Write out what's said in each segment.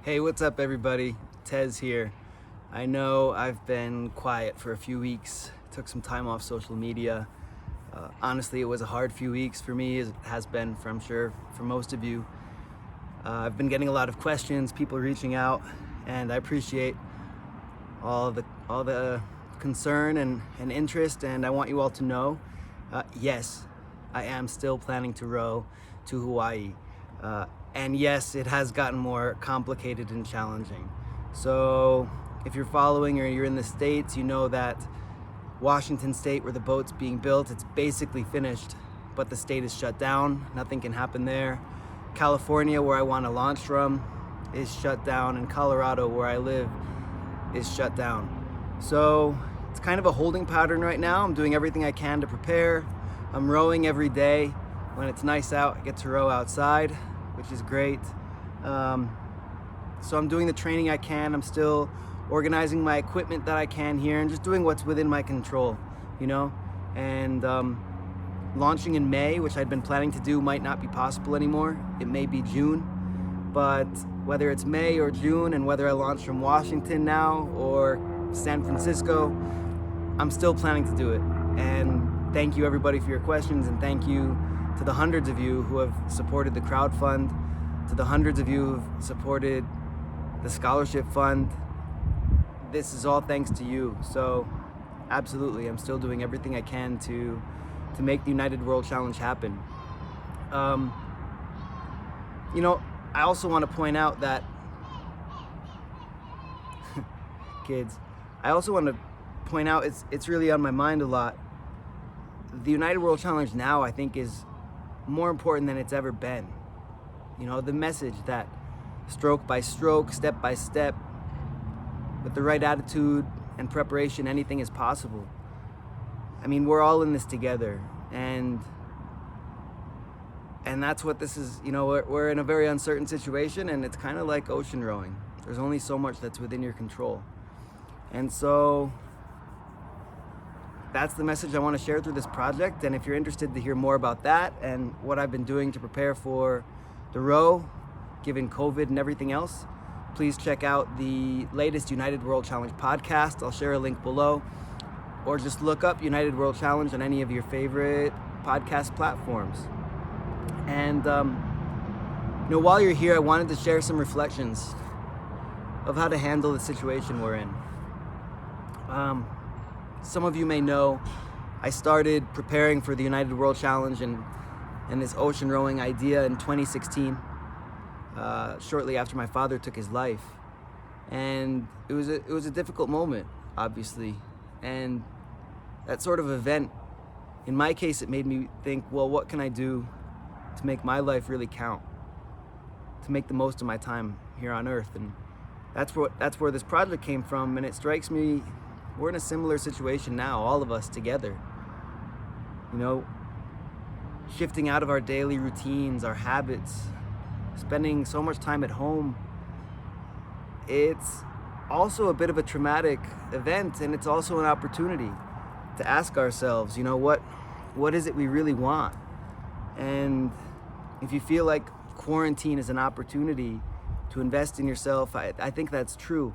Hey, what's up, everybody? Tez here. I know I've been quiet for a few weeks, took some time off social media. Honestly, it was a hard few weeks for me, as it has been, I'm sure, for most of you. I've been getting a lot of questions, people reaching out, and I appreciate all the concern and interest, and I want you all to know, yes, I am still planning to row to Hawaii. And yes, it has gotten more complicated and challenging. So if you're following or you're in the States, you know that Washington State, where the boat's being built, it's basically finished, but the state is shut down. Nothing can happen there. California, where I want to launch from, is shut down, and Colorado, where I live, is shut down. So it's kind of a holding pattern right now. I'm doing everything I can to prepare. I'm rowing every day. When it's nice out, I get to row outside, which is great. So I'm doing the training I can. I'm still organizing my equipment that I can here and just doing what's within my control, you know? And launching in May, which I'd been planning to do, might not be possible anymore. It may be June, but whether it's May or June, and whether I launch from Washington now or San Francisco, I'm still planning to do it. And thank you, everybody, for your questions, and thank you to the hundreds of you who have supported the crowdfund, to the hundreds of you who've supported the scholarship fund. This is all thanks to you. So absolutely, I'm still doing everything I can to make the United World Challenge happen. You know, I also want to point out that kids, I also want to point out it's really on my mind a lot. The United World Challenge now, I think, is more important than it's ever been. You know, the message that stroke by stroke, step by step, with the right attitude and preparation, anything is possible. I mean, we're all in this together, and that's what this is. You know, we're in a very uncertain situation, and it's kind of like ocean rowing. There's only so much that's within your control. And so that's the message I want to share through this project. And if you're interested to hear more about that and what I've been doing to prepare for the row, given COVID and everything else, please check out the latest United World Challenge podcast. I'll share a link below, or just look up United World Challenge on any of your favorite podcast platforms. And you know, while you're here, I wanted to share some reflections of how to handle the situation we're in. Some of you may know I started preparing for the United World Challenge and this ocean rowing idea in 2016, shortly after my father took his life. And it was a difficult moment, obviously. And that sort of event, in my case, it made me think, well, what can I do to make my life really count, to make the most of my time here on Earth? And that's where this project came from. And it strikes me, we're in a similar situation now, all of us together. You know, shifting out of our daily routines, our habits, spending so much time at home. It's also a bit of a traumatic event, and it's also an opportunity to ask ourselves, you know, what is it we really want? And if you feel like quarantine is an opportunity to invest in yourself, I think that's true.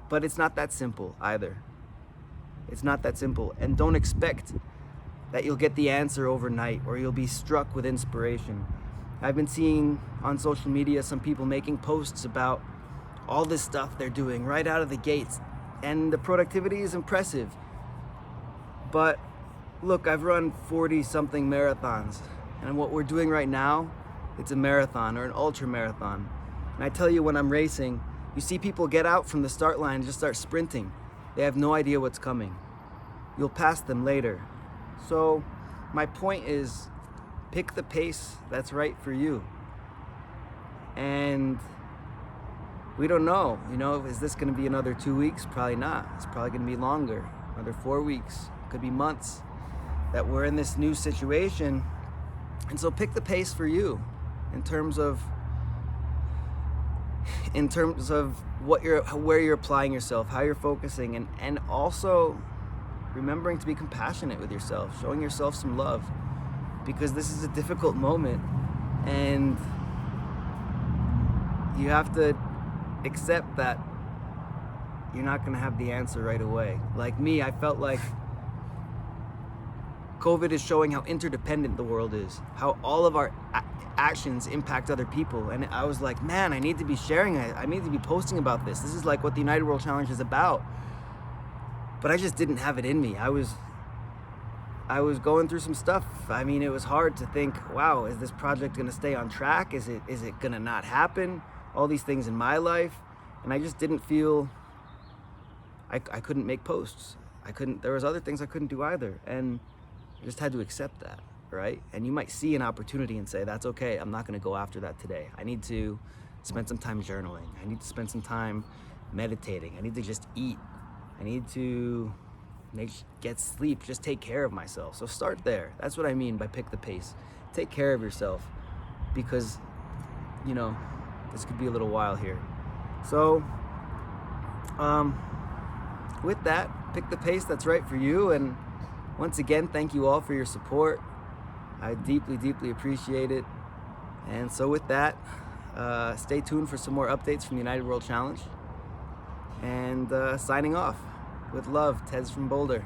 But it's not that simple either. It's not that simple. And don't expect that you'll get the answer overnight or you'll be struck with inspiration. I've been seeing on social media some people making posts about all this stuff they're doing right out of the gates, and the productivity is impressive. But look, I've run 40-something marathons, and what we're doing right now, it's a marathon or an ultra marathon. And I tell you, when I'm racing, you see people get out from the start line and just start sprinting. They have no idea what's coming. You'll pass them later. So my point is, pick the pace that's right for you. And we don't know, you know, is this going to be another 2 weeks? Probably not. It's probably going to be longer, another 4 weeks, could be months that we're in this new situation. And so pick the pace for you in terms of where you're applying yourself, how you're focusing, and also remembering to be compassionate with yourself, showing yourself some love, because this is a difficult moment, and you have to accept that you're not going to have the answer right away. Like me, I felt like COVID is showing how interdependent the world is, how all of our actions impact other people. And I was like, man, I need to be sharing it. I need to be posting about this. This is like what the United World Challenge is about. But I just didn't have it in me. I was going through some stuff. I mean, it was hard to think, wow, is this project going to stay on track? Is it going to not happen? All these things in my life. And I just didn't feel, I couldn't make posts. There was other things I couldn't do either. And I just had to accept that, right? And you might see an opportunity and say, that's okay, I'm not gonna go after that today. I need to spend some time journaling. I need to spend some time meditating. I need to just eat. I need to get sleep, just take care of myself. So start there. That's what I mean by pick the pace. Take care of yourself, because, you know, this could be a little while here. So, with that, pick the pace that's right for you. And once again, thank you all for your support. I deeply, deeply appreciate it. And so with that, stay tuned for some more updates from the United World Challenge. And signing off. With love, Tez from Boulder.